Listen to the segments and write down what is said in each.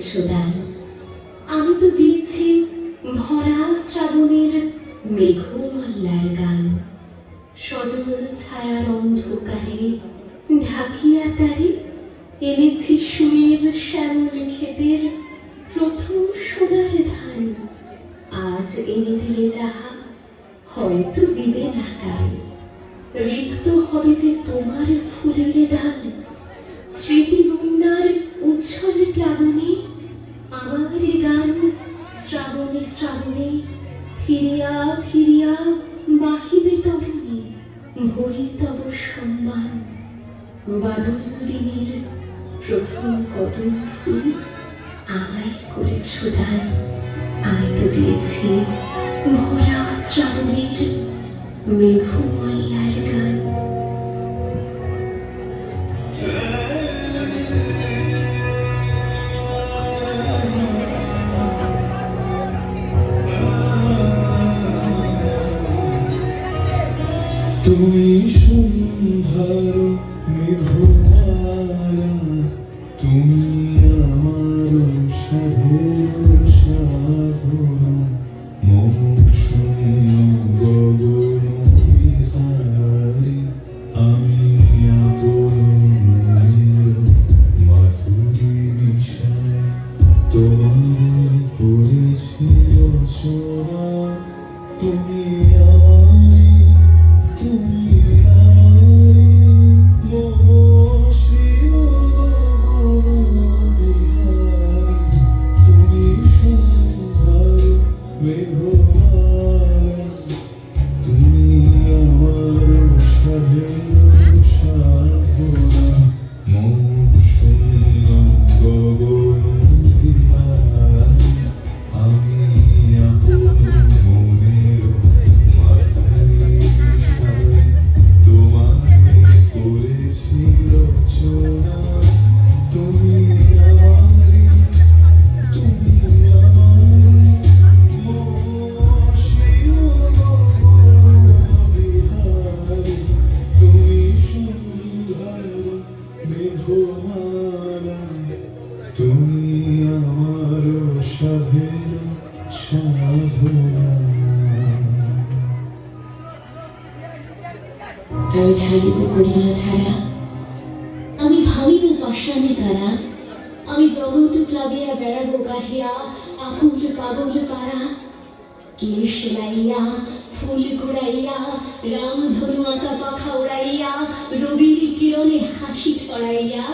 করেছ দান। আমি তো দিয়েছি ভরা শ্রাবণের মেঘমল্লার গান। সজল ছায়ার অন্ধকারে ঢাকিয়া তারে এনেছি সুরের শ্যামল ক্ষেতের প্রথম সোনার ধান। আজ এনে দিলে যাহা হয়তো দিবে না কাল, রিক্ত হবে যে তোমার ফুলের ডাল। স্মৃতি বন্যার উচ্ছল প্লাবনে আমার গান শ্রাবণে শ্রাবণে ফিরিয়া ফিরিয়া বাহিবে তরণী ভরি তব সম্মান। বাদল দিনের প্রথম কদম ফুল আমায় করেছ দান। আমি তো দিয়েছি ভরা শ্রাবণের মেঘমল্লার গান। তুমি সুন্দর মেঘমালা, তুমি আমার সাধের সাধনা। মন শূন্য গগন বিহারী, আমি আপন মনের মাধুরী মিশায় তোমার করেছি রচনা। তুমি আমার সাধের সাধনা। আমি ঢালিব করুণা ধারা, আমি ভাঙিব পাষাণে কারা। আমি জগৎ প্লাবিয়া বেড়াবো গাহিয়া আকুল পাগল পারা। কেশ সেলাইয়া ফুল কুড়াইয়া রামধনু আঁকা পাখা উড়াইয়া রবির কিরণে হাসি ছড়াইয়া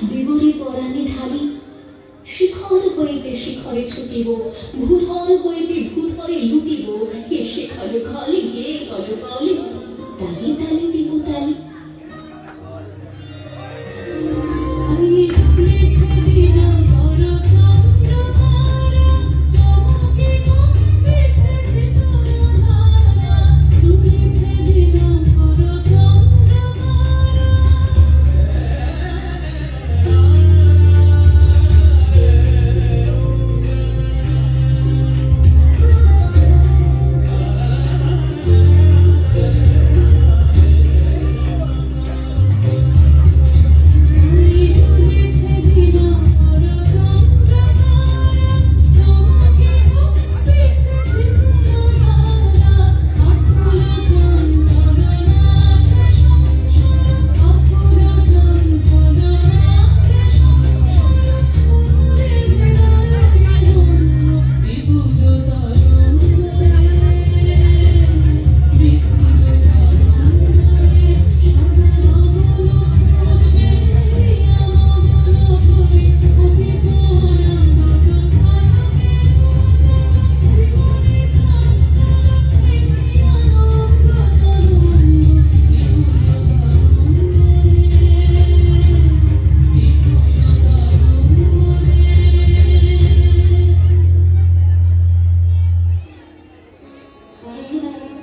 দিবরে পরাণে ঢালি। শিখর হইতে শিখরে ছুটিব, ভূধর হইতে ভূধরে লুটিব। হেসে খল খলে গে কল কলে তালে তালে দিব তালি।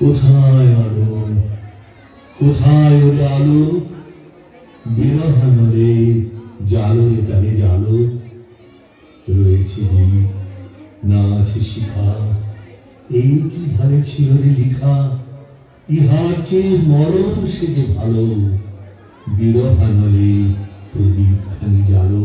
কোথায় আলো, কোথায় ওটা আলো? বিরহ নলে জালো রে তালে জালো। রয়েছে দ্বীপ, না আছে শিখা, এই কি ভালে ছিল রে লিখা। ইহার চেয়ে মরণ সে যে ভালো, বিরহ নলে প্রদীপ খানি জালো।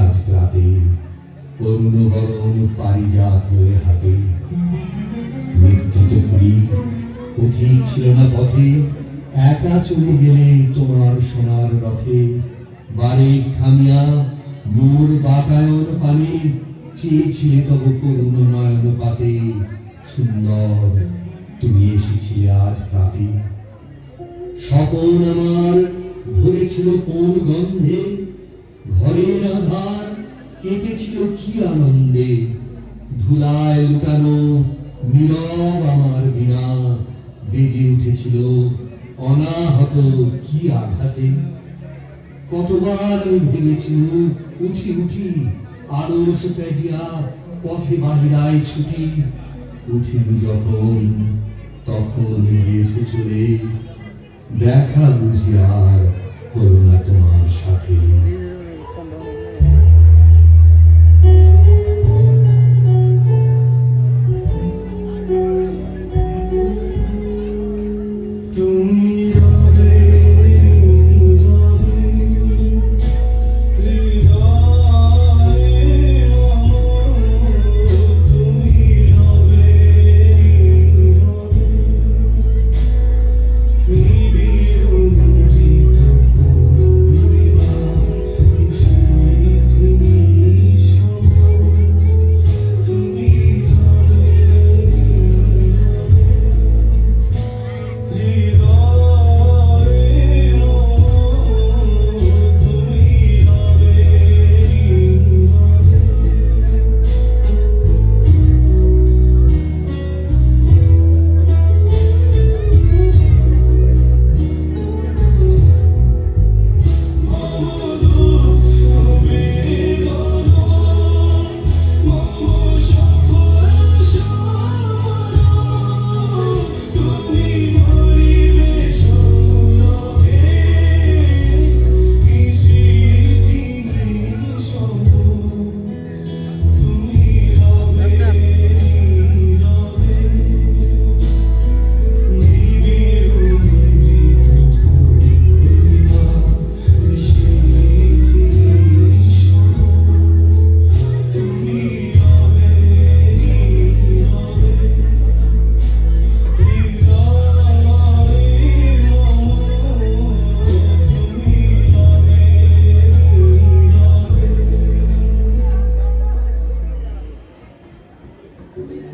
আজ রাতে করুণ বরণ পারিজাত হয়ে হাতে। নিদ্রিত কুড়ি পথিক ছিল না পথে, একা চলে গেলে তোমার সোনার রথে। বারেক থামিয়া মোর বাতায়ন পানে, চেয়েছিলে তব করুণ নয়ন পাতে। সুন্দর তুমি এসেছিলে আজ রাতে। স্বপন আমার ভরেছিল কোন গন্ধে, ঘরের আধার কেটেছিল কি আনন্দে। ধুলায় লুটানো নীরব আমার বিনা, বেজে উঠেছিল অনাহত কি আঘাতে। কতবার আমি ভেবেছি উঠি উঠি আদর্শ ত্যাজিয়া পথে বাহিরায় ছুটি। উঠিল যখন তখন গিয়েছে চলে, দেখা বুঝি আর হলো না তোমার সাথে।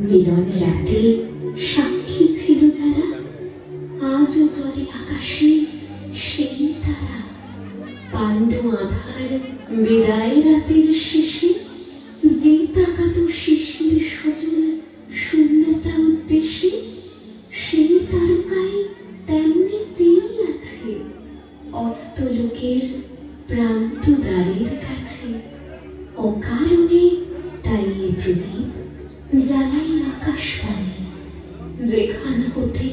মিলন রাতে সাক্ষী ছিল যারা, আজও জলে আকাশে সেই তারা। পাণ্ডু আধার বিদায় রাতের শেষে, যে তাকাতো শিশির সজল শূন্যতা উদ্দেশ্যে, সেই তারকায় তেমনি চেয়ে আছে অস্তলোকের প্রান্ত দ্বারের কাছে। অকারণে তাই এ প্রদীপ জ্বালাই আকাশবাণী, যেখান হতে